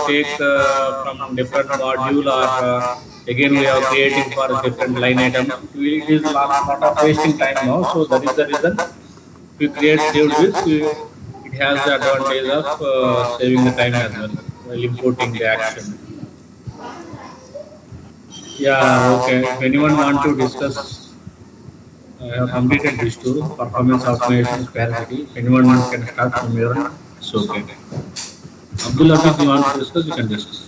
take from different module, or again we are creating for different line items. It is lot of wasting time now. So that is the reason we create saved this. It has the advantage of saving the time as well while importing the action. Yeah, okay. If anyone want to discuss, I have completed these two: performance optimization, scarcity. If anyone can start from here on, it's okay. Abdul Hafiz, you want to discuss? You can discuss.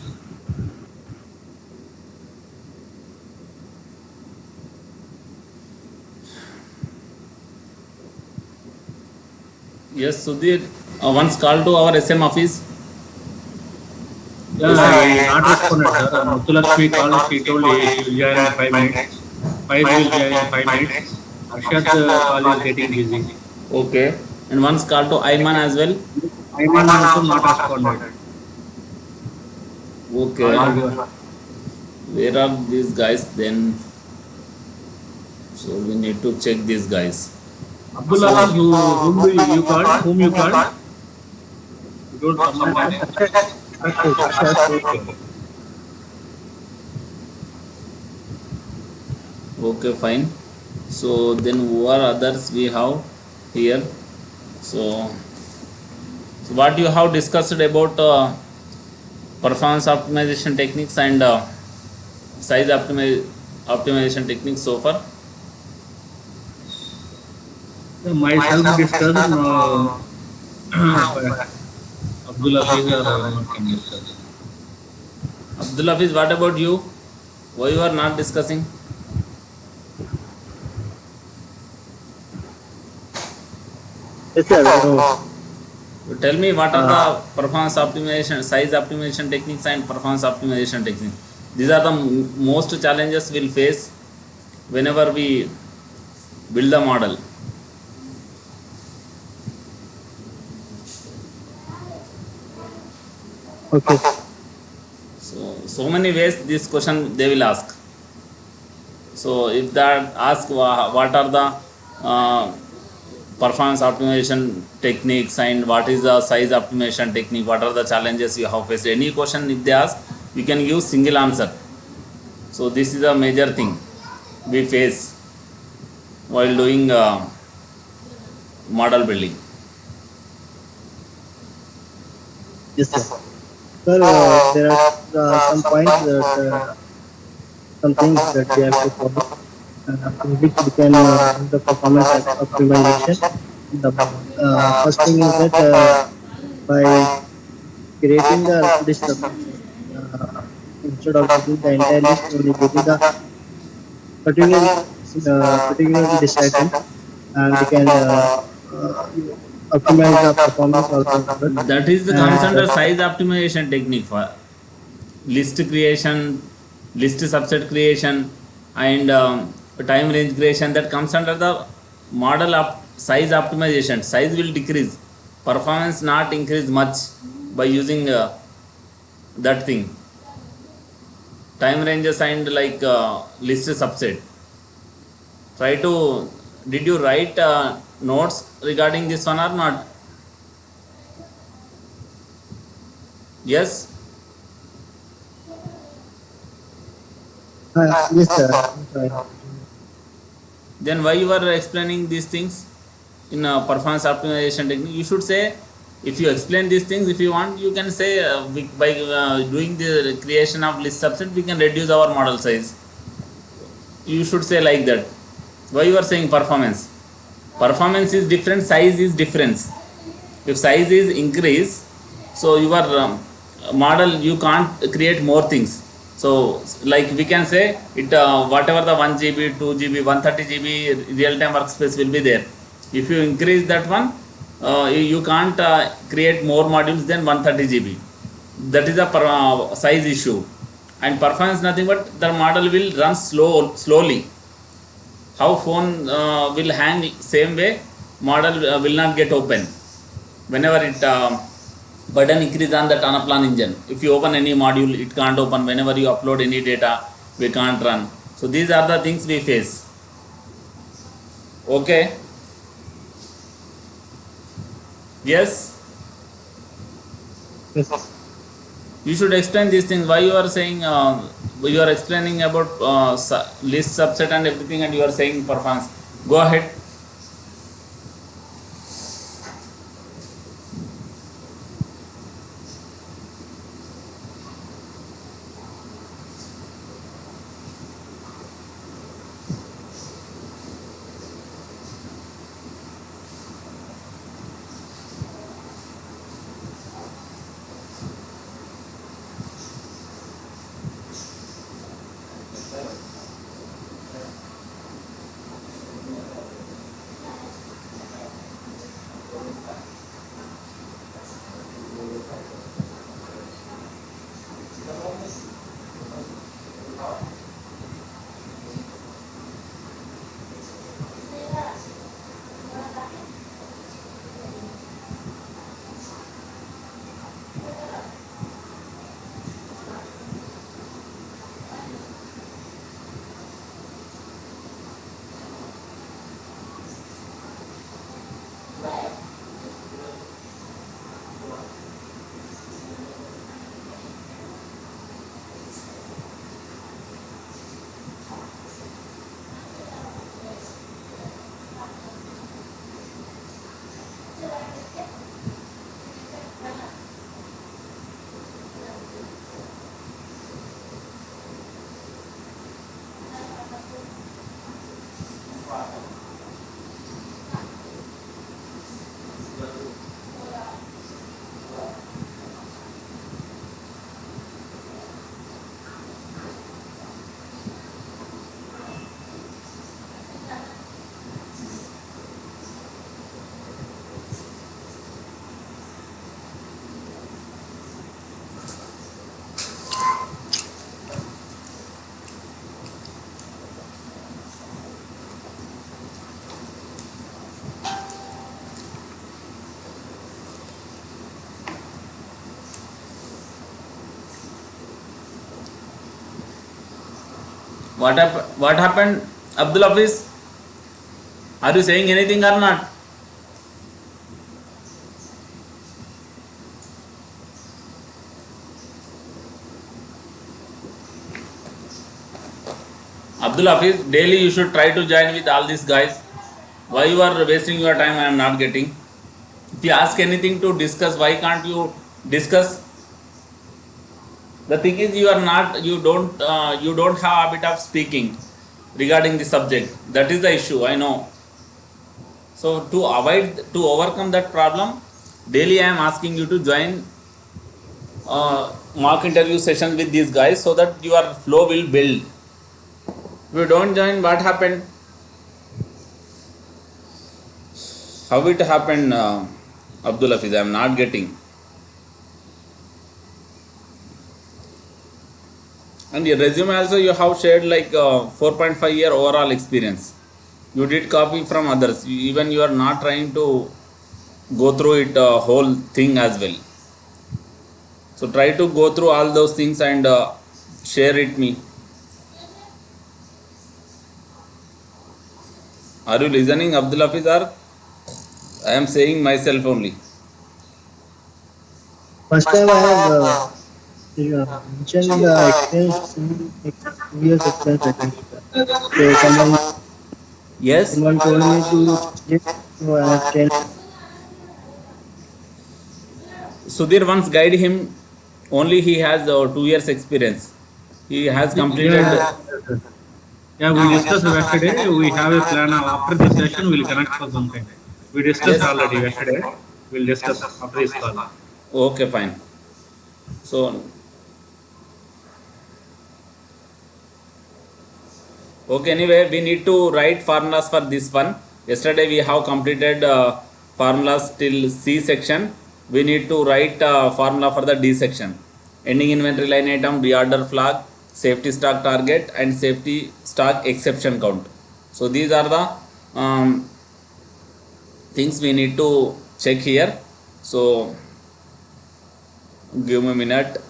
Yes, Sudhir, once call to our SM office. Yeah, he not responded, sir. Muthulakshmi called. She told she will join in 5 minutes. Faiz will join in 5 minutes. Arshad call is getting busy. Okay. And once call to Ayman as well. Ayman also not responded. Okay. All everyone. Where are these guys then? So we need to check these guys. Abdul Hafiz, whom do you called? Whom you called? You told someone name. Arshad. Okay. Okay, fine. So then who are others we have here? So, so what you have discussed about performance optimization techniques and size optimization techniques so far? Myself discussed. No, Abdul Hafiz or anyone can discuss. Abdul Hafiz, what about you? Why you are not discussing? Yes, sir. Tell me what are the performance optimization, size optimization techniques and performance optimization techniques. These are the most challenges we'll face whenever we build the model. Okay. So many ways this question they will ask. So if that ask what are the performance optimization techniques and what is the size optimization technique, what are the challenges you have faced, any question if they ask, you can give single answer. So this is a major thing we face while doing model building. Yes, sir. Sir, there are some points that some things that we have to follow, in which we can do the performance optimization. The first thing is that by creating the list subsection, instead of getting the entire list, only getting the particular list item, and we can optimize the performance of the model. That is the comes And under size optimization technique for list creation, list subset creation, and time range creation. That comes under the model of size optimization. Size will decrease, performance not increase much by using that thing. Time ranges and like list subset. Try to. Did you write notes regarding this one or not? Yes. yes, sir. Then why you are explaining these things in performance optimization technique? You should say, if you explain these things, if you want, you can say by doing the creation of list subset, we can reduce our model size. You should say like that. Why you are saying performance? Performance is different, size is difference. If size is increase, so your model you can't create more things. So like we can say it whatever the 1 GB, 2 GB, 130 GB real time workspace will be there. If you increase that one, you can't create more modules than 130 GB. That is a size issue. And performance nothing but the model will run slowly. How phone will hang same way, model will not get open whenever it button increase on that Anaplan engine. If you open any module, it can't open. Whenever you upload any data, we can't run. So these are the things we face. Okay. Yes. Yes. You should explain these things. Why you are saying you are explaining about list subset and everything, and you are saying performance. Go ahead. What happened, Abdul Hafiz? Are you saying anything or not? Abdul Hafiz, daily you should try to join with all these guys. Why you are wasting your time? I am not getting. If you ask anything to discuss, why can't you discuss? The thing is, you don't have habit of speaking regarding the subject. That is the issue. I know. So to overcome that problem, daily I am asking you to join mock interview sessions with these guys so that your flow will build. If you don't join, what happened? How it happened, Abdul Hafiz? I am not getting. And your resume also you have shared like 4.5 year overall experience. You did copy from others. Even you are not trying to go through it whole thing as well. So try to go through all those things and share it me. Are you listening, Abdul Hafiz? Or I am saying myself only. First time I have mentioned the experience, 2 years experience, I think. So Yes. someone told me to change it, so I have changed. Sudhir once guide him. Only he has 2 years experience. He has Yeah, completed. yeah, yeah. We discussed yesterday. We have a plan. After this session, we'll connect for some time. We discussed Yes. already yesterday. We'll discuss after this call. Okay, fine. So okay, anyway, we need to write formulas for this one. Yesterday we have completed formulas till C section. We need to write formula for the D section. Ending inventory line item, reorder flag, safety stock target, and safety stock exception count. So these are the things we need to check here. So give me a minute.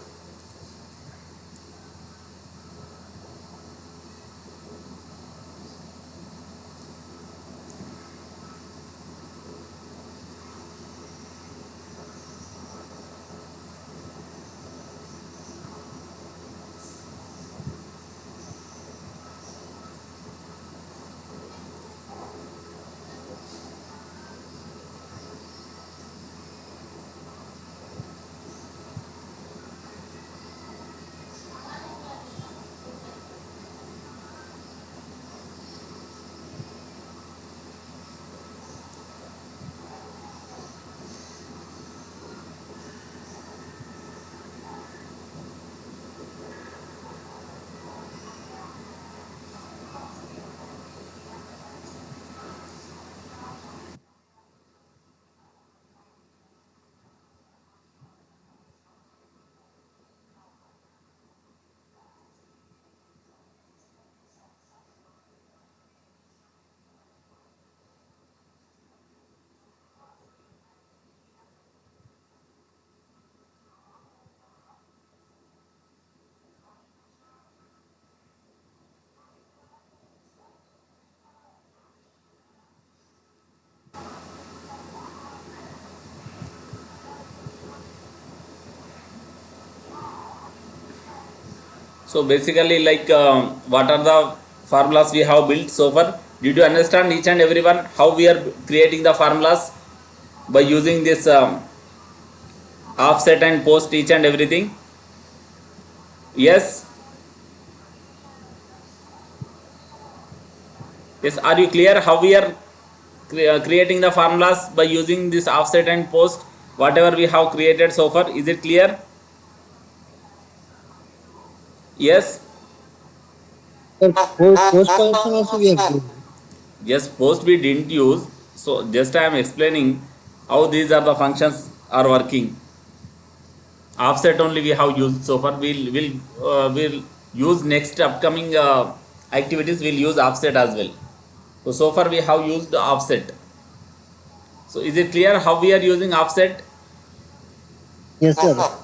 So basically, like what are the formulas we have built so far? Did you understand each and everyone how we are creating the formulas by using this offset and post each and everything? Yes. Yes. Are you clear how we are creating the formulas by using this offset and post? Whatever we have created so far, is it clear? Yes. Sir, post function also we have used. Yes, post we didn't use. So just I am explaining how these are the functions are working. Offset only we have used so far. We'll use next upcoming activities. We'll use offset as well. So far we have used offset. So is it clear how we are using offset? Yes, sir.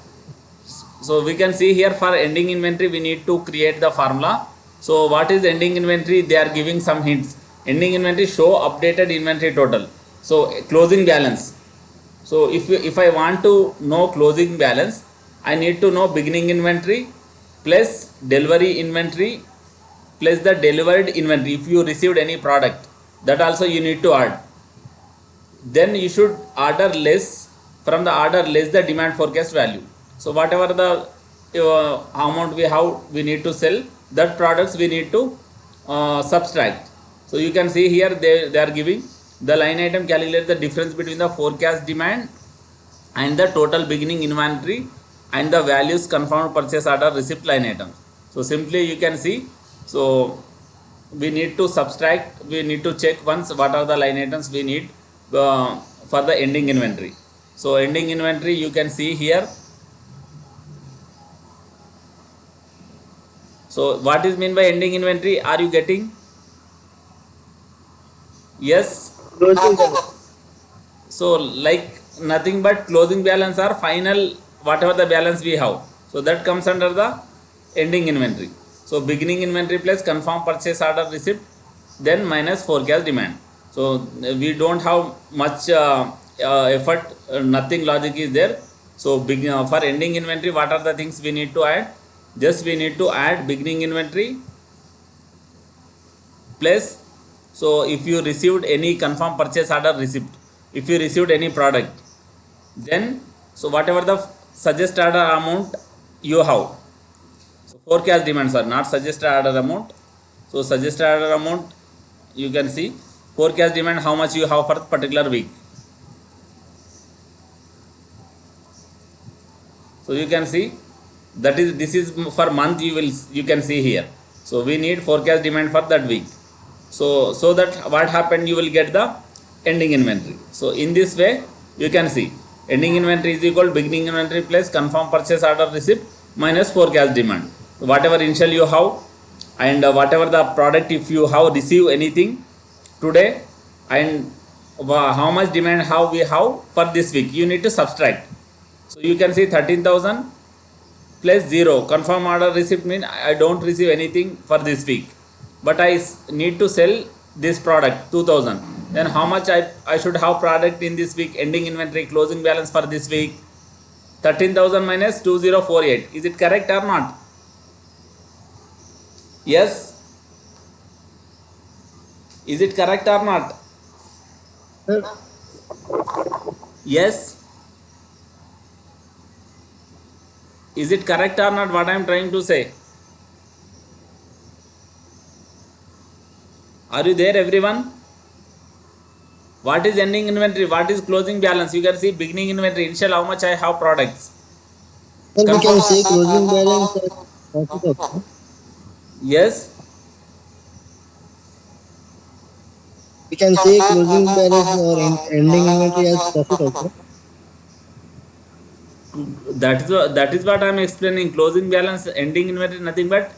So we can see here for ending inventory we need to create the formula. So what is ending inventory? They are giving some hints. Ending inventory show updated inventory total. So closing balance. So if I want to know closing balance, I need to know beginning inventory plus delivery inventory plus the delivered inventory. If you received any product, that also you need to add. Then you should order less, from the order less the demand forecast value. So whatever the amount we have, we need to sell, that products we need to subtract. So you can see here they are giving the line item calculate the difference between the forecast demand and the total beginning inventory and the values confirmed purchase order receipt line items. So simply you can see, so we need to subtract, we need to check once what are the line items we need for the ending inventory. So ending inventory you can see here. So what is mean by ending inventory? Are you getting? Yes. Closing balance. So like nothing but closing balance or final whatever the balance we have. So that comes under the ending inventory. So beginning inventory plus confirm purchase order receipt, then minus forecast demand. So we don't have much effort, nothing logic is there. So for ending inventory, what are the things we need to add? Just we need to add beginning inventory plus, so if you received any confirm purchase order receipt, if you received any product, then so whatever the suggest order amount you have. So forecast demands are not suggest order amount. So suggest order amount you can see, forecast demand how much you have for particular week. So you can see that is, this is for month, you can see here. So we need forecast demand for that week. So that what happened, you will get the ending inventory. So in this way you can see ending inventory is equal beginning inventory plus confirm purchase order receipt minus forecast demand. Whatever initial you have and whatever the product, if you have received anything today and how much demand how we have for this week, you need to subtract. So you can see 13,000 plus 0 confirm order receipt mean I don't receive anything for this week, but I need to sell this product 2000. Then how much I should have product in this week? Ending inventory closing balance for this week 13,000 minus 2048. Is it correct or not? Yes. Is it correct or not? Sir, Yes. Is it correct or not what I am trying to say? Are you there everyone? What is ending inventory? What is closing balance? You can see beginning inventory, initial how much I have products. sir, we can say Confirm. closing balance as profit also. Yes. We can say closing balance or ending inventory as profit also. That is what I am explaining. Closing balance, ending inventory, nothing but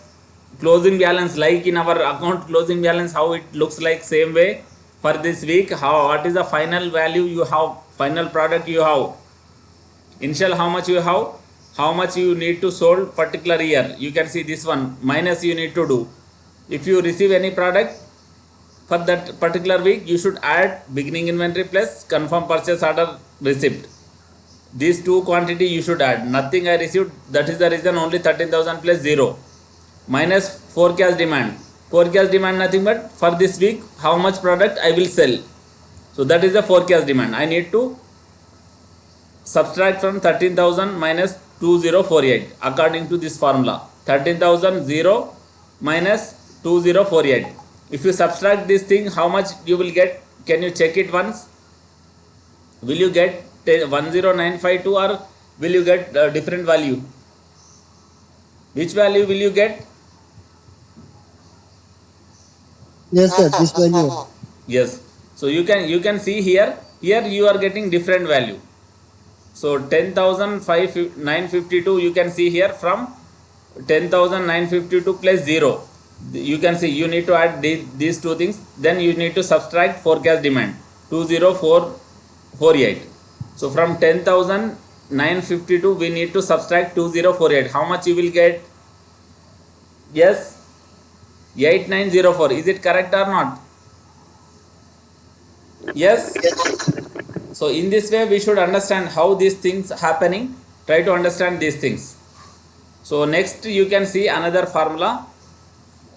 closing balance. Like in our account closing balance, how it looks like same way for this week. How, what is the final value you have? Final product you have. Initial how much you have? How much you need to sold particular year? You can see this one minus you need to do. If you receive any product for that particular week, you should add beginning inventory plus confirm purchase order receipt. These two quantity you should add. Nothing I received, that is the reason only 13,000 plus 0. minus forecast demand. Forecast demand nothing but for this week how much product I will sell. So that is the forecast demand. I need to subtract from 13,000 minus 2048 according to this formula. 13,000 minus 2048. If you subtract this thing, how much you will get? Can you check it once? Will you get 10952 or will you get a different value? Which value will you get? Yes, sir. This value. Yes. So you can see here you are getting different value. So 10,952 you can see here from 10,952 plus 0. You can see you need to add these two things. Then you need to subtract forecast demand 20448. So from 10,952 we need to subtract 2048. How much you will get? Yes, 8904. Is it correct or not? Yes. So in this way we should understand how these things happening. Try to understand these things. So next you can see another formula,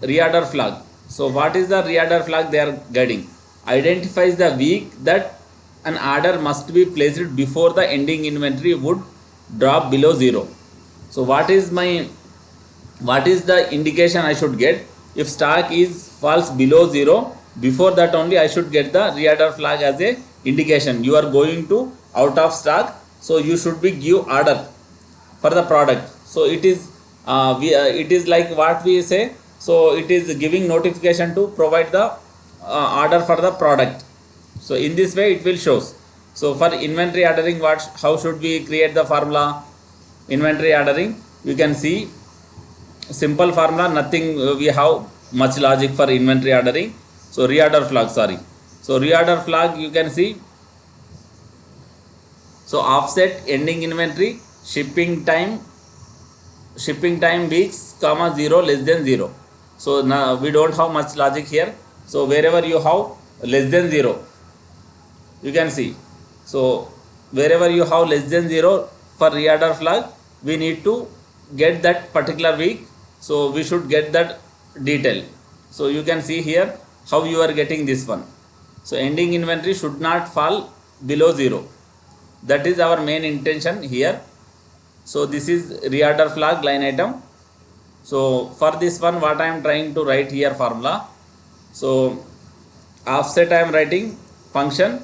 reorder flag. So what is the reorder flag they are guiding? Identifies the week that an order must be placed before the ending inventory would drop below 0. So what is the indication I should get? If stock is falls below 0, before that only I should get the reorder flag as a indication. You are going to out of stock, so you should be give order for the product. So it is it is like what we say. So it is giving notification to provide the order for the product. So in this way it will shows. So for inventory ordering, how should we create the formula? Inventory ordering, you can see simple formula, nothing we have much logic for inventory ordering. So reorder flag, sorry. So reorder flag you can see. So offset ending inventory, shipping time weeks, comma 0 less than 0. So now we don't have much logic here. So wherever you have less than 0, you can see. So wherever you have less than 0 for reorder flag, we need to get that particular week. So we should get that detail. So you can see here how you are getting this one. So ending inventory should not fall below 0. That is our main intention here. So this is reorder flag line item. So for this one, what I am trying to write here formula. So offset I am writing function.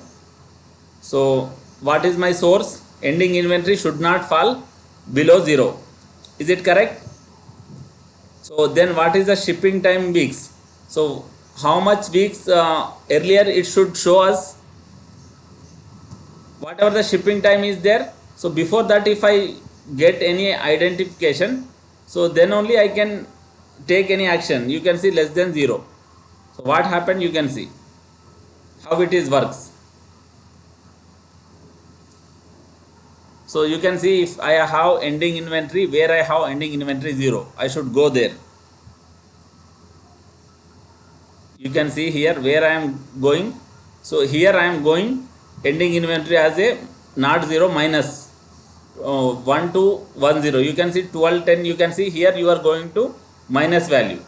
So what is my source? Ending inventory should not fall below 0. Is it correct? So then what is the shipping time weeks? So how much weeks earlier it should show us whatever the shipping time is there. So before that, if I get any identification, so then only I can take any action. You can see less than 0. So what happened, you can see how it is works. So you can see if I have ending inventory, where I have ending inventory 0, I should go there. You can see here where I am going. So here I am going ending inventory as a not 0 minus 1210. You can see 1210. You can see here you are going to minus value.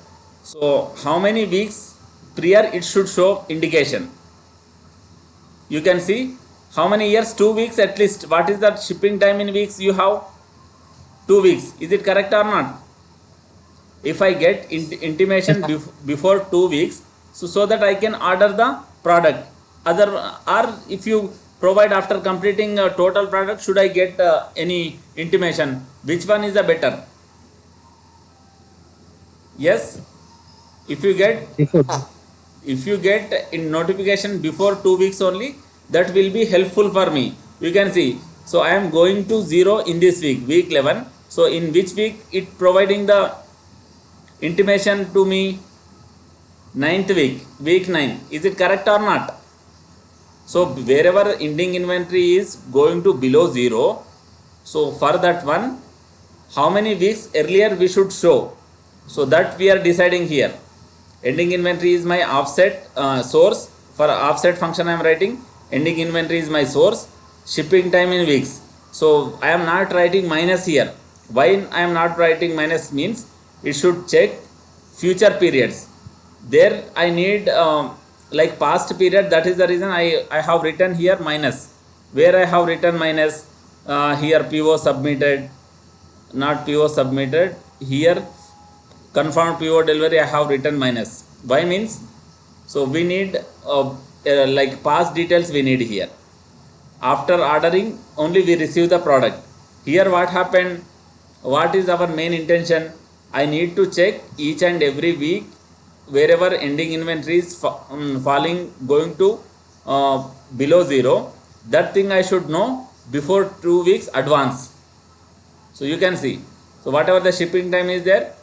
So how many weeks prior it should show indication? You can see how many years? 2 weeks at least. What is the shipping time in weeks? You have 2 weeks. Is it correct or not? If I get intimation before 2 weeks, so that I can order the product. Or if you provide after completing a total product, should I get any intimation? Which one is the better? Yes. If you get in notification before 2 weeks only, that will be helpful for me. You can see. So I am going to 0 in this week 11. So in which week it providing the intimation to me? 9th week 9. Is it correct or not? So wherever ending inventory is going to below 0, so for that one, how many weeks earlier we should show? So that we are deciding here. Ending inventory is my offset source. For offset function I am writing ending inventory is my source. Shipping time in weeks. So I am not writing minus here. Why I am not writing minus means it should check future periods. There I need like past period. That is the reason I have written here minus. Where I have written minus, here PO submitted, not PO submitted, here confirmed PO delivery I have written minus. Why means, so we need like past details we need here. After ordering only we receive the product. Here what happened, what is our main intention? I need to check each and every week wherever ending inventory is falling, going to below zero. That thing I should know before 2 weeks advance. So you can see, so whatever the shipping time is there,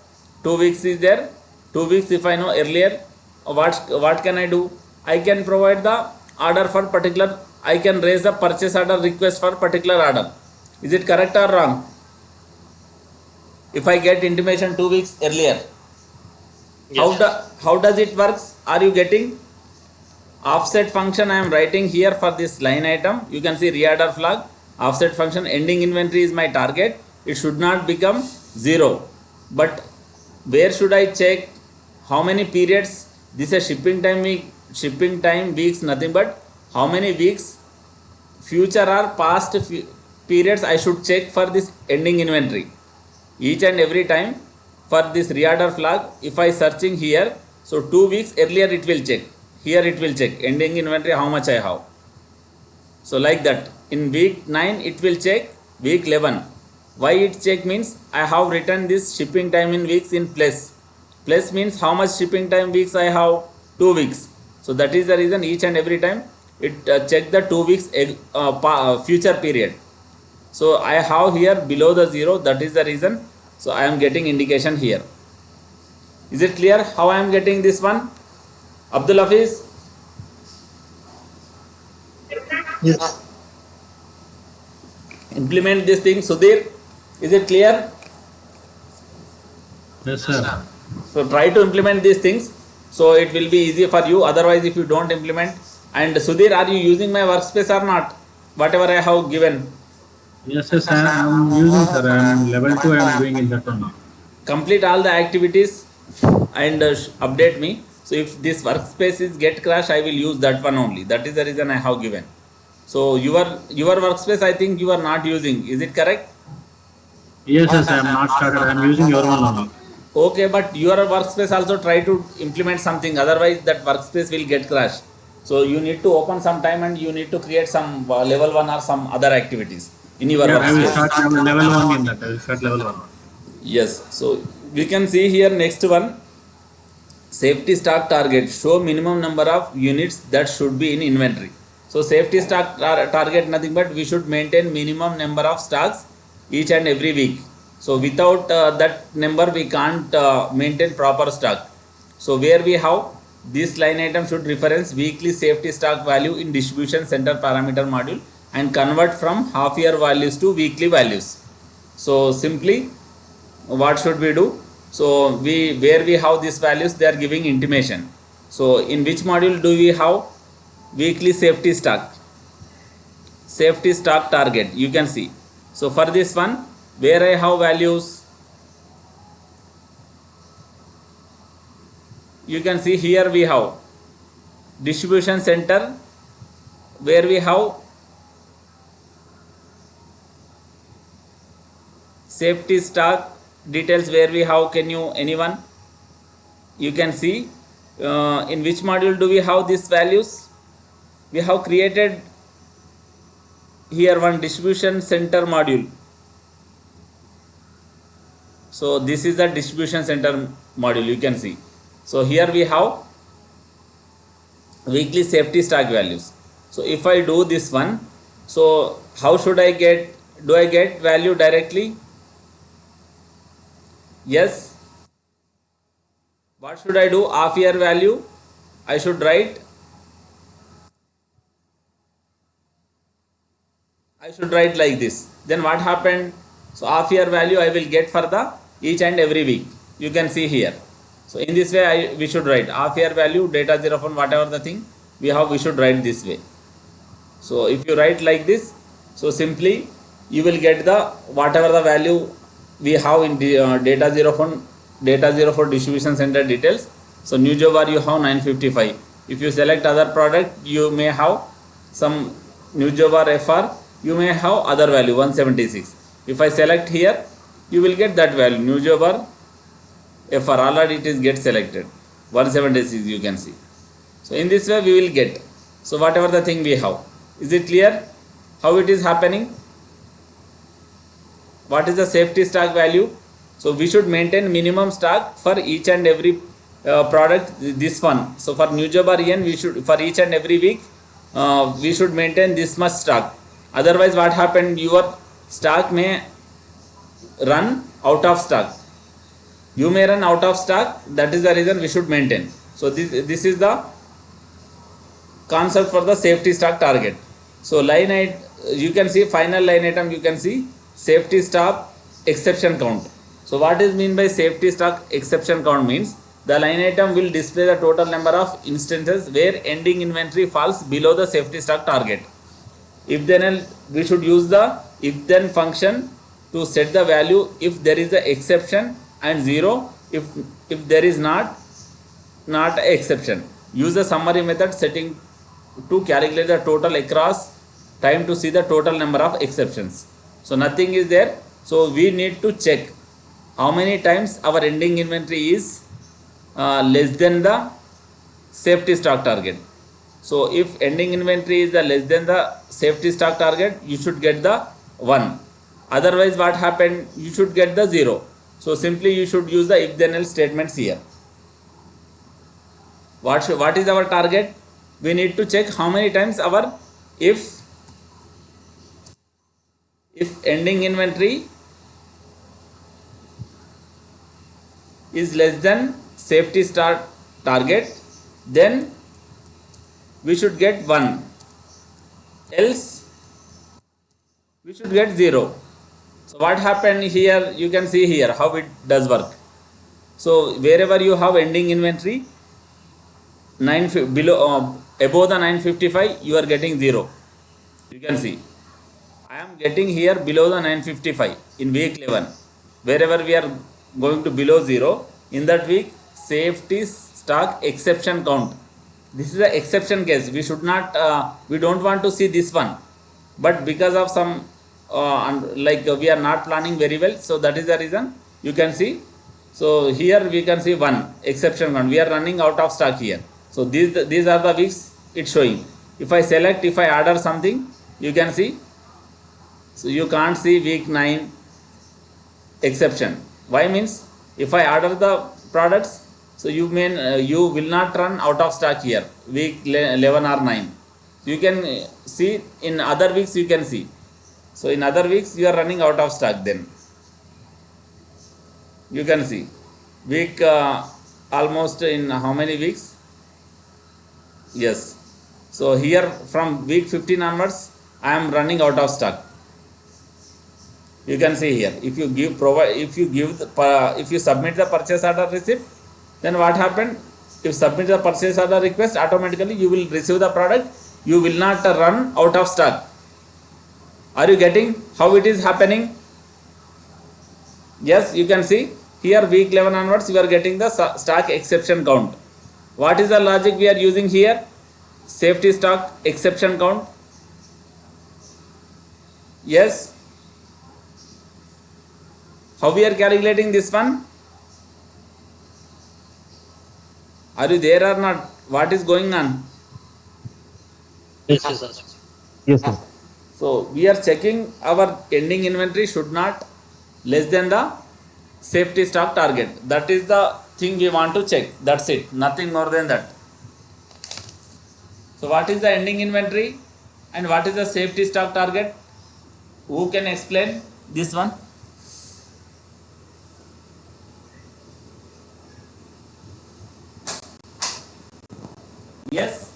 2 weeks is there. 2 weeks if I know earlier, what can I do? I can provide the order for particular, I can raise the purchase order request for particular order. Is it correct or wrong? If I get intimation 2 weeks earlier, how does it works? Are you getting? Offset function I am writing here for this line item. You can see reorder flag, offset function, ending inventory is my target. It should not become zero. But where should I check? How many periods? This is shipping time week, shipping time weeks, nothing but how many weeks future or past periods I should check for this ending inventory. Each and every time for this reorder flag, if I searching here, so 2 weeks earlier it will check. Here it will check ending inventory how much I have. So like that, in week 9 it will check week 11. Why it check means I have written this shipping time in weeks in plus. Plus means how much shipping time weeks I have, 2 weeks. So that is the reason each and every time it check the 2 weeks future period. So I have here below the zero, that is the reason. So I am getting indication here. Is it clear how I am getting this one? Abdul Hafiz? Yes. Implement this thing. Sudhir, is it clear? Yes, sir. So try to implement these things, so it will be easy for you. Otherwise, if you don't implement, and Sudhir, are you using my workspace or not? Whatever I have given. Yes, yes, I am using, sir. I am level 2, I am doing in that one. Complete all the activities and update me. So if this workspace is get crash, I will use that one only. That is the reason I have given. So your workspace, I think you are not using. Is it correct? Yes, yes, I am not started. I am using your one only. Okay, but your workspace also try to implement something. Otherwise, that workspace will get crashed. So you need to open some time and you need to create some level 1 or some other activities in your Yeah, I will workspace. start level 1 in that. I will start level 1. Yes. So we can see here next one. Safety stock target, show minimum number of units that should be in inventory. So safety stock target, nothing but we should maintain minimum number of stocks each and every week. So without that number we can't maintain proper stock. So where we have this line item should reference weekly safety stock value in distribution center parameter module and convert from half year values to weekly values. So simply what should we do? So where we have these values, they are giving intimation. So in which module do we have weekly safety stock target? You can see. So for this one, where I have values, you can see here we have distribution center, where we have safety stock details, where we have, can you anyone, you can see in which module do we have these values. We have created here one distribution center module. So this is the distribution center module, you can see. So here we have weekly safety stock values. So if I do this one, so how should I get, do I get value directly? Yes. What should I do? Half year value I should write. I should write like this. Then what happened? So half year value I will get for the each and every week. You can see here. So in this way we should write half year value, data 0 from whatever the thing we have, we should write this way. So if you write like this, so simply you will get the whatever the value we have in the data 0 from data 0 for distribution center details. So new job are you have 955. If you select other product, you may have some new job or FR, you may have other value 176. If I select here, you will get that value new job or FR, already it is get selected 176, you can see. So in this way we will get, so whatever the thing we have, is it clear how it is happening? What is the safety stock value? So we should maintain minimum stock for each and every product, this one. So for new job or yen, we should, for each and every week we should maintain this much stock. Otherwise what happened, your stock may run out of stock, you may run out of stock. That is the reason we should maintain. So this is the concept for the safety stock target. So line item, you can see final line item, you can see safety stock exception count. So what is mean by safety stock exception count means the line item will display the total number of instances where ending inventory falls below the safety stock target. If then we should use the if then function to set the value if there is the exception and 0 if there is not exception. Use the summary method setting to calculate the total across time to see the total number of exceptions. So nothing is there, so we need to check how many times our ending inventory is less than the safety stock target. So if ending inventory is the less than the safety stock target, you should get the 1. Otherwise what happened, you should get the 0. So simply you should use the if then else statements here. What is our target? We need to check how many times our if ending inventory is less than safety stock target, then we should get 1, else we should get 0. So what happened here, you can see here how it does work. So wherever you have ending inventory below above the 955, you are getting 0. You can see I am getting here below the 955 in week 11. Wherever we are going to below 0, in that week safety stock exception count. This is the exception case. We should not we don't want to see this one, but because of some we are not planning very well, so that is the reason you can see. So here we can see 1 exception count. We are running out of stock here. So these are the weeks it's showing. If I select, if I order something, you can see. So you can't see week 9 exception. Why means if I order the products, so you will not run out of stock here week 11 or 9. You can see in other weeks, you can see. So in other weeks you are running out of stock, then you can see week almost in how many weeks. Yes, so here from week 15 onwards I am running out of stock. You can see here, if you submit the purchase order receipt, then what happened, if submit the purchase order request, automatically you will receive the product, you will not run out of stock. Are you getting how it is happening? Yes, you can see here week 11 onwards you are getting the stock exception count. What is the logic we are using here? Safety stock exception count. Yes, how we are calculating this one? Are you there or not? What is going on? Yes, sir. Yes, sir. So we are checking our ending inventory should not less than the safety stock target. That is the thing we want to check. That's it, nothing more than that. So what is the ending inventory and what is the safety stock target? Who can explain this one? Yes.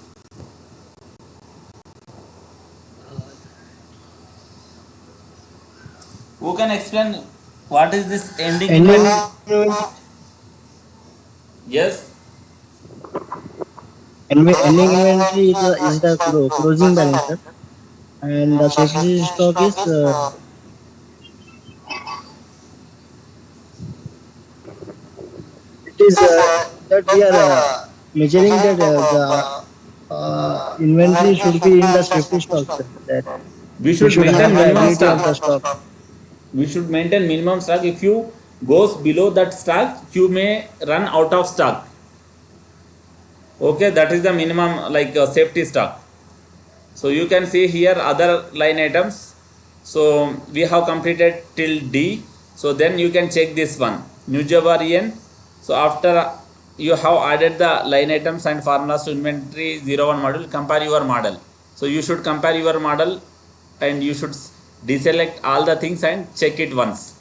Who can explain what is this ending inventory? Yes. Ending inventory is the closing balance, sir, and the safety stock is is that we are measuring that the inventory should be in the safety stock, sir. That We we should should maintain have the minimum ability of stock. the stock. We should maintain minimum stock. If you goes below that stock, you may run out of stock. Okay, that is the minimum like safety stock. So you can see here other line items. So we have completed till D. So then you can check this one, new job or EN. So after you have added the line items and formulas to inventory 01 module, compare your model. So you should compare your model and you should deselect all the things and check it once.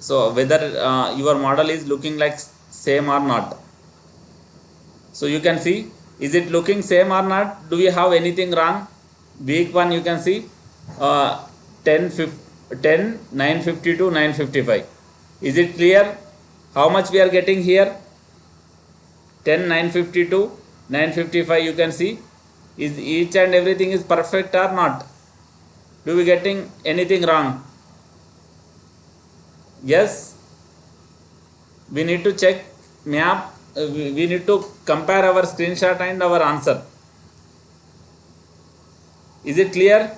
So whether your model is looking like same or not. So you can see, is it looking same or not? Do we have anything wrong? Week 1 you can see 10, 952, 955. Is it clear how much we are getting here? 10, 952, 955 you can see. Is each and everything is perfect or not? Do we getting anything wrong? Yes, we need to check map. We need to compare our screenshot and our answer. Is it clear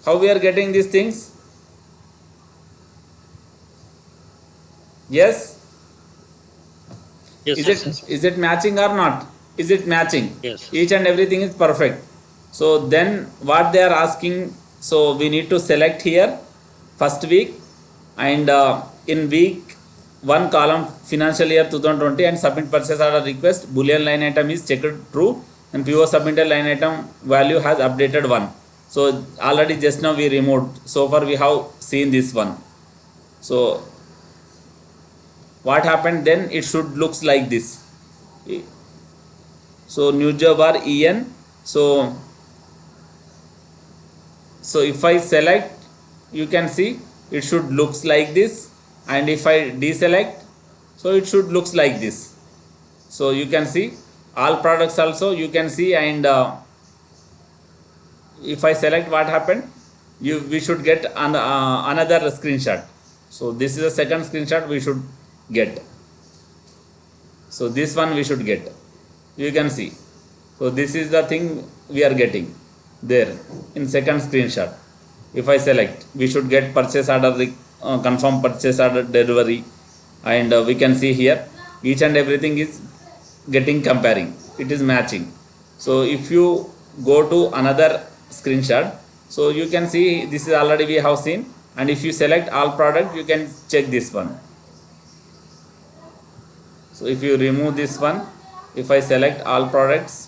how we are getting these things? Yes. Yes, Is sir. it is it matching or not? Is it matching? Yes. Each and everything is perfect. So then what they are asking, so we need to select here first week and in week 1 column financial year 2020 and submit purchase order request, boolean line item is checked true and PO submitted line item value has updated 1. So already just now we removed. So far we have seen this one. So what happened then? It should looks like this. So new job or en. So if I select, you can see it should looks like this, and if I deselect, so it should looks like this. So you can see all products also you can see, and if I select, what happened, we should get another screenshot. So this is a second screenshot we should get. So this one we should get, you can see. So this is the thing we are getting there in second screenshot. If I select, we should get purchase order, confirm purchase order delivery, and we can see here each and everything is getting comparing, it is matching. So if you go to another screenshot, so you can see this is already we have seen, and if you select all product, you can check this one. So if you remove this one, if I select all products,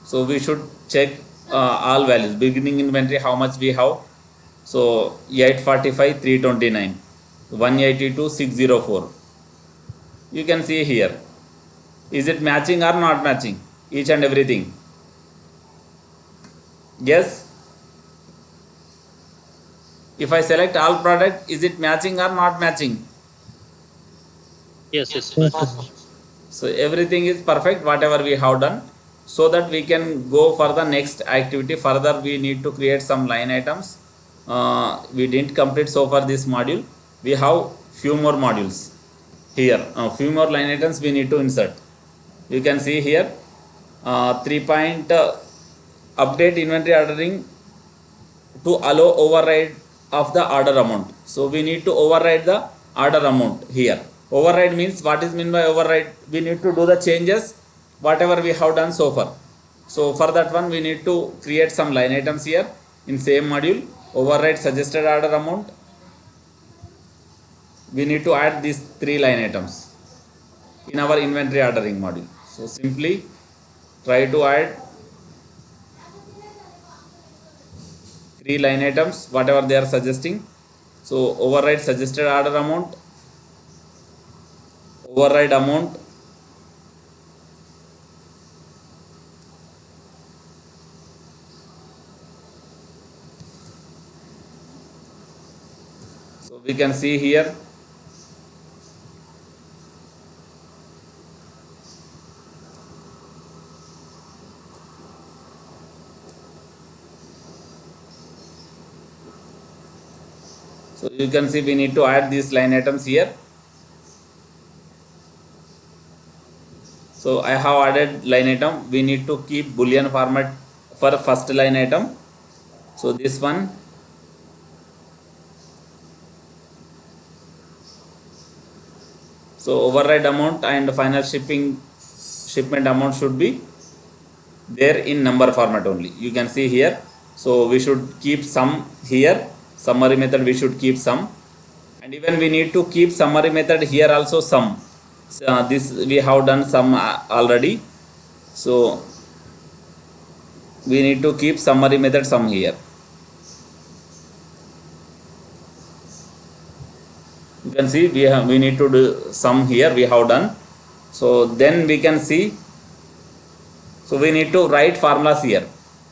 so we should check all values. Beginning inventory how much we have, so 845 329, 182 604. You can see here, is it matching or not matching, each and everything? Yes. If I select all product, is it matching or not matching? Yes, it's Yes, matching. sir. So everything is perfect whatever we have done. So that we can go for the next activity. Further we need to create some line items. We didn't complete so far this module. We have few more modules here, few more line items we need to insert. You can see here 3 point update inventory ordering to allow override of the order amount. So we need to override the order amount here. Override means, what is meant by override? We need to do the changes whatever we have done so far. So for that one we need to create some line items here in same module. Override suggested order amount. We need to add these 3 line items in our inventory ordering module. So simply try to add 3 line items whatever they are suggesting. So override suggested order amount, override amount, so we can see here So you can see we need to add these line items here. So I have added line item. We need to keep boolean format for first line item. So this one. So override amount and final shipment amount should be there in number format only. You can see here. So we should keep sum here. Summary method we should keep sum, and even we need to keep summary method here also sum. So, this we have done sum already. So we need to keep summary method sum here. You can see we need to do sum here. We have done. So then we can see. So we need to write formulas here.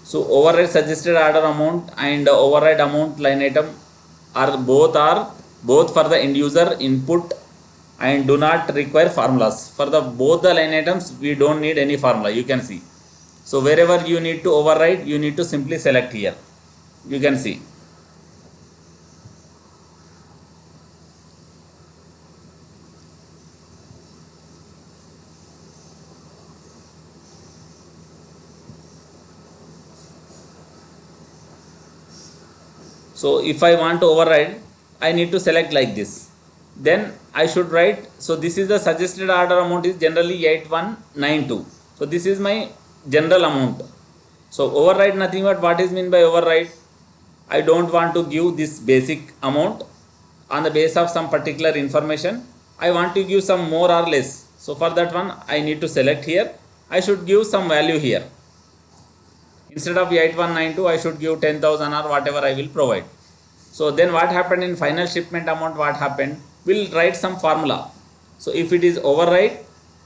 So override suggested order amount and override amount line item are both for the end user input and do not require formulas. For the both the line items we don't need any formula. You can see. So wherever you need to override, you need to simply select here. You can see. So if I want to override, I need to select like this. Then I should write, so this is the suggested order amount is generally 8192. So this is my general amount. So override nothing but what is mean by override? I don't want to give this basic amount on the base of some particular information. I want to give some more or less. So for that one I need to select here. I should give some value here. Instead of 8192 I should give 10,000 or whatever I will provide. So then what happened in final shipment amount, what happened, we'll write some formula. So if it is override,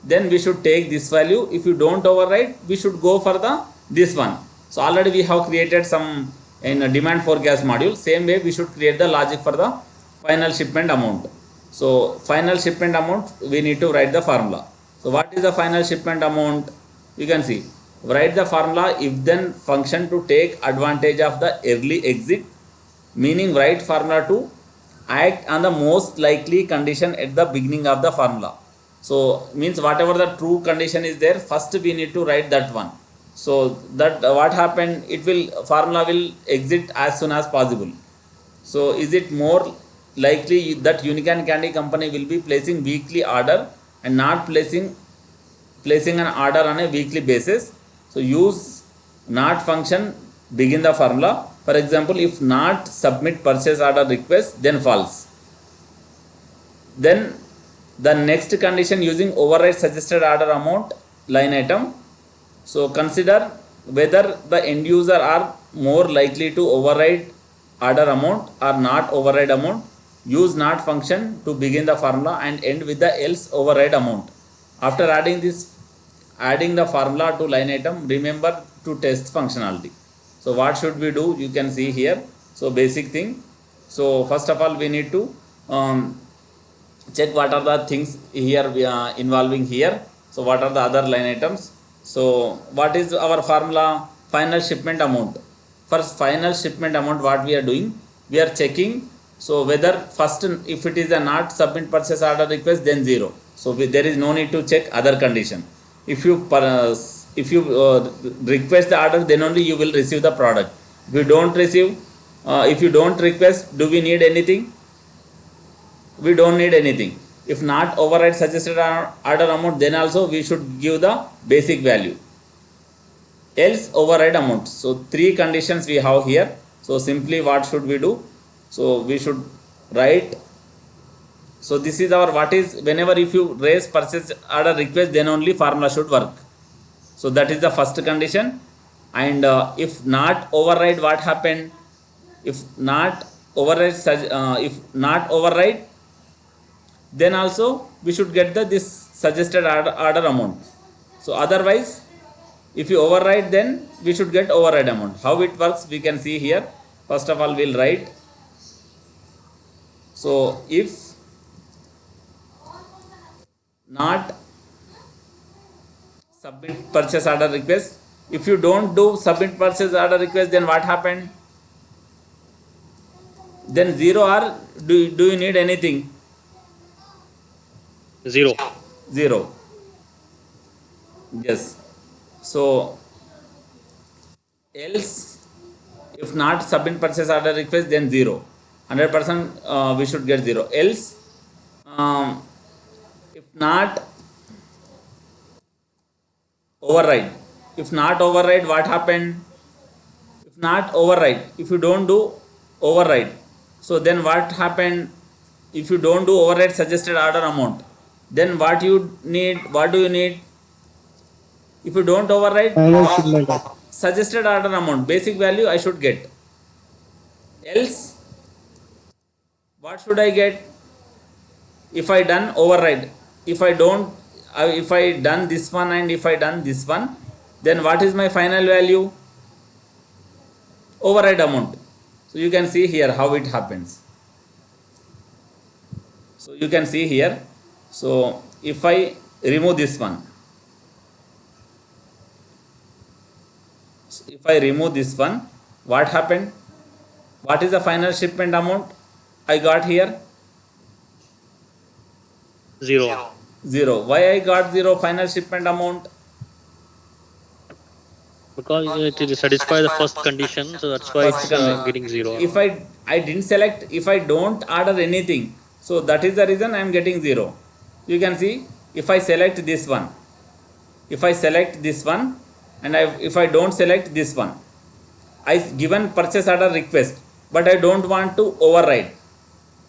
then we should take this value. If you don't override, we should go for the this one. So already we have created some in a demand forecast module. Same way we should create the logic for the final shipment amount. So final shipment amount we need to write the formula. So what is the final shipment amount? You can see, write the formula if then function to take advantage of the early exit, meaning write formula to act on the most likely condition at the beginning of the formula. So means whatever the true condition is there, first we need to write that one. So that what happened, it will formula will exit as soon as possible. So is it more likely that Unique and Candy company will be placing weekly order and not placing an order on a weekly basis? So use not function, begin the formula. For example, if not submit purchase order request, then false. Then the next condition using override suggested order amount line item. So consider whether the end user are more likely to override order amount or not override amount. Use not function to begin the formula and end with the else override amount. After adding the formula to line item, remember to test functionality. So what should we do? You can see here. So basic thing. So first of all we need to check what are the things here we are involving here. So what are the other line items? So what is our formula? Final shipment amount. For final shipment amount, what we are doing? We are checking. So whether first, if it is a not submit purchase order request, then 0. So there is no need to check other condition. If you request the order, then only you will receive the product. If you don't receive, if you don't request, do we need anything? We don't need anything. If not override suggested order amount, then also we should give the basic value. Else override amount. So 3 conditions we have here. So simply what should we do? So we should write. So this is our what is, whenever if you raise purchase order request, then only formula should work. So that is the first condition. And if not override, what happened? If not override, then also we should get this suggested order amount. So otherwise, if you override, then we should get override amount. How it works, we can see here. First of all, we'll write. So if not submit purchase order request, if you don't do submit purchase order request, then what happened? Then 0 or do you need anything? 0. 0. Yes. So else, if not submit purchase order request, then 0. 100% we should get 0. Else, um, if not override. If not override, what happened? If not override, if you don't do override, so then what happened? If you don't do override suggested order amount, then what you need? What do you need? If you don't override Final shipment of suggested order amount, basic value I should get. Else, what should I get? If I done override, if I don't, if I done this one and if I done this one, then what is my final value? Override amount. So you can see here how it happens. So you can see here. So if I remove this one, so if I remove this one, what happened? What is the final shipment amount I got here? 0. 0. Why I got 0 final shipment amount? Because it will satisfy the first condition, so that's why First it's condition. getting 0 If amount. I didn't select, if I don't order anything, so that is the reason I am getting 0. You can see if I select this one, if I select this one, and if I don't select this one, I given purchase order request, but I don't want to override.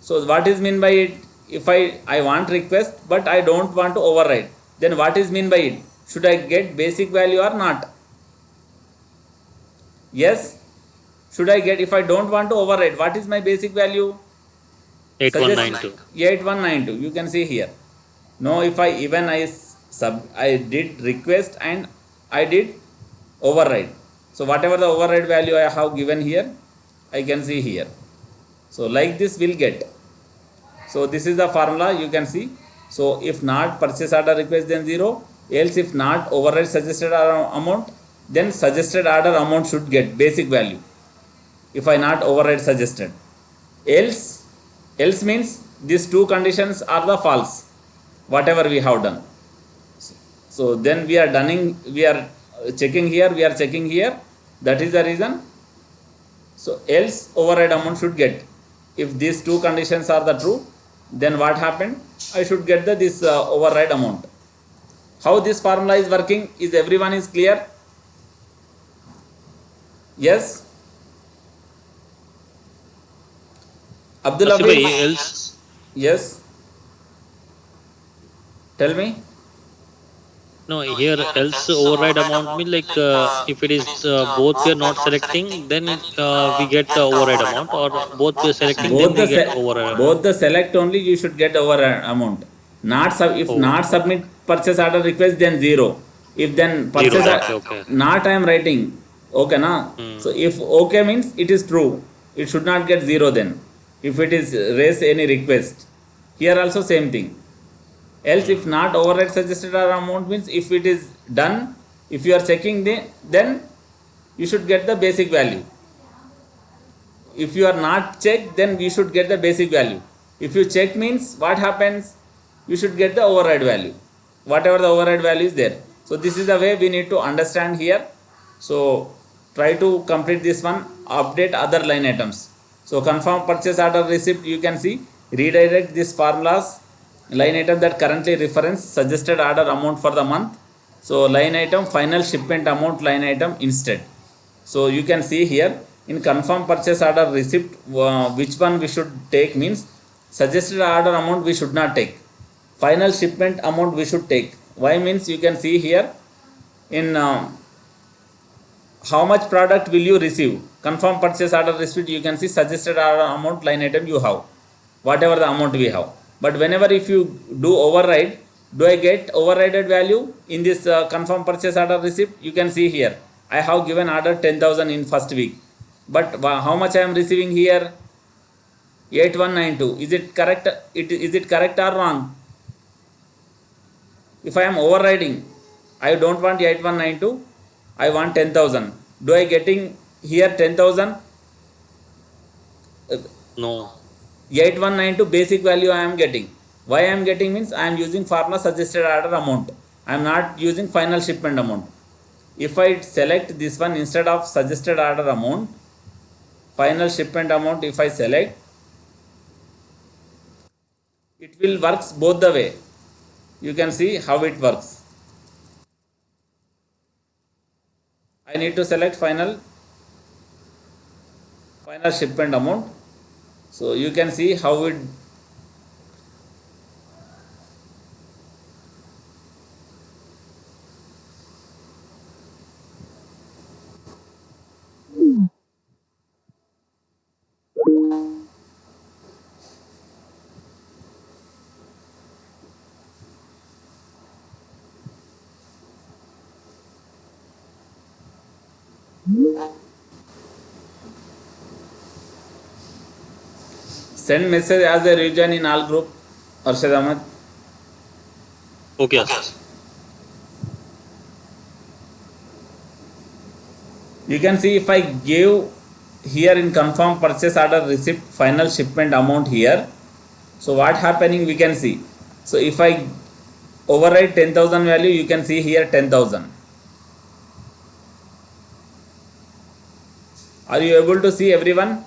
So what is mean by it? If I want request, but I don't want to override, then what is mean by it? Should I get basic value or not? Yes. Should I get, if I don't want to override, what is my basic value? Suggest 8192. 8192. You can see here. No, if I even I did request and I did override. So whatever the override value I have given here, I can see here. So like this will get. So this is the formula you can see. So if not purchase order request, then 0. Else if not override suggested order amount, then suggested order amount should get basic value. If I not override suggested. Else means these two conditions are the false, whatever we have done. So then we are checking here, that is the reason. So else override amount should get. If these two conditions are the true, then what happened? I should get this override amount. How this formula is working, is everyone is clear? Yes. Abdullah Asif bhai, else yes, tell me. no here else override amount mean like if it is both we are not selecting, then we get override amount, or both we are selecting, then both we the get override amount. both the select only, you should get over amount. Not if Oh, not submit purchase order request, then 0. If then 0. purchase Okay, okay. not I am writing, okay na. Hmm. So if okay means it is true, it should not get 0 then. If it is raise any request, here also same thing. Else if not override suggested order amount means if it is done, if you are checking then you should get the basic value. If you are not checked, then we should get the basic value. If you check means what happens? You should get the override value, whatever the override value is there. So this is the way we need to understand here. So try to complete this one, update other line items. So confirm purchase order receipt, you can see redirect this formulas line item that currently reference suggested order amount for the month. So line item final shipment amount line item instead. So you can see here in confirm purchase order receipt, which one we should take means suggested order amount we should not take. Final shipment amount we should take. Why means you can see here in how much product will you receive. Confirm purchase order receipt, you can see suggested order amount line item you have, whatever the amount we have. But whenever if you do override, do I get overrided value in this confirm purchase order receipt? You can see here I have given order 10,000 in first week, but how much I am receiving here? 8192. Is it correct? Is it correct or wrong? If I am overriding, I don't want 8192, I want 10,000. Do I getting here 10,000? No. 8192 basic value I am getting. Why I am getting means I am using formula suggested order amount. I am not using final shipment amount. If I select this one instead of suggested order amount, final shipment amount, if I select, it will works both the way. You can see how it works. I need to select final shipment amount. So you can see how it. Send message as a region in all group. Arshad Ahmed. Okay, yes. You can see if I give here in confirm purchase order receipt final shipment amount here. So what happening we can see. So if I override 10,000 value, you can see here 10,000. Are you able to see everyone?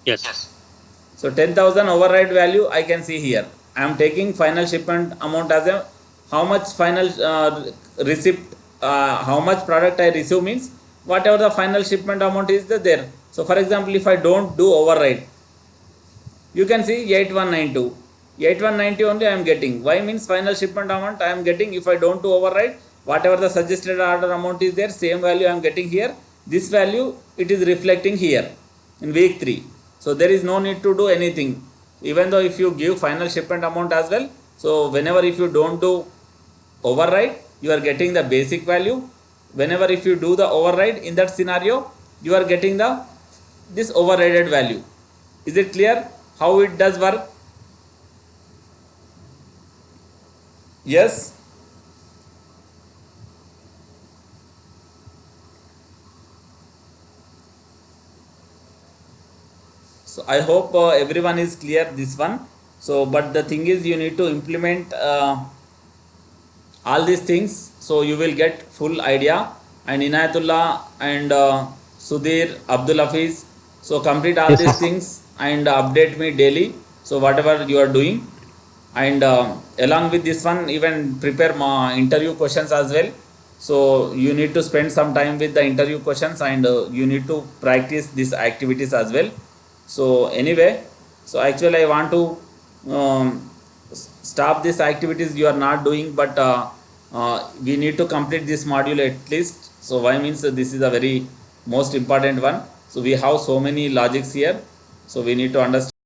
Yes. So 10,000 override value I can see here. I am taking final shipment amount as a how much final receipt, how much product I receive means whatever the final shipment amount is there. So for example, if I don't do override, you can see 8192. 8190 only I am getting. Why means final shipment amount I am getting. If I don't do override, whatever the suggested order amount is there, same value I am getting here. This value it is reflecting here in week 3. So there is no need to do anything. Even though if you give final shipment amount as well, so whenever if you don't do override, you are getting the basic value. Whenever if you do the override in that scenario, you are getting the this overrided value. Is it clear how it does work? Yes. So I hope everyone is clear this one. So but the thing is you need to implement all these things, so you will get full idea. And Inayatullah and Sudhir, Abdul Hafiz, so complete all Yes, these yes. things and update me daily. So whatever you are doing, and along with this one, even prepare interview questions as well. So you need to spend some time with the interview questions, and you need to practice these activities as well. So anyway, so actually I want to stop these activities you are not doing, but we need to complete this module at least. So why means this is a very most important one. So we have so many logics here, so we need to understand.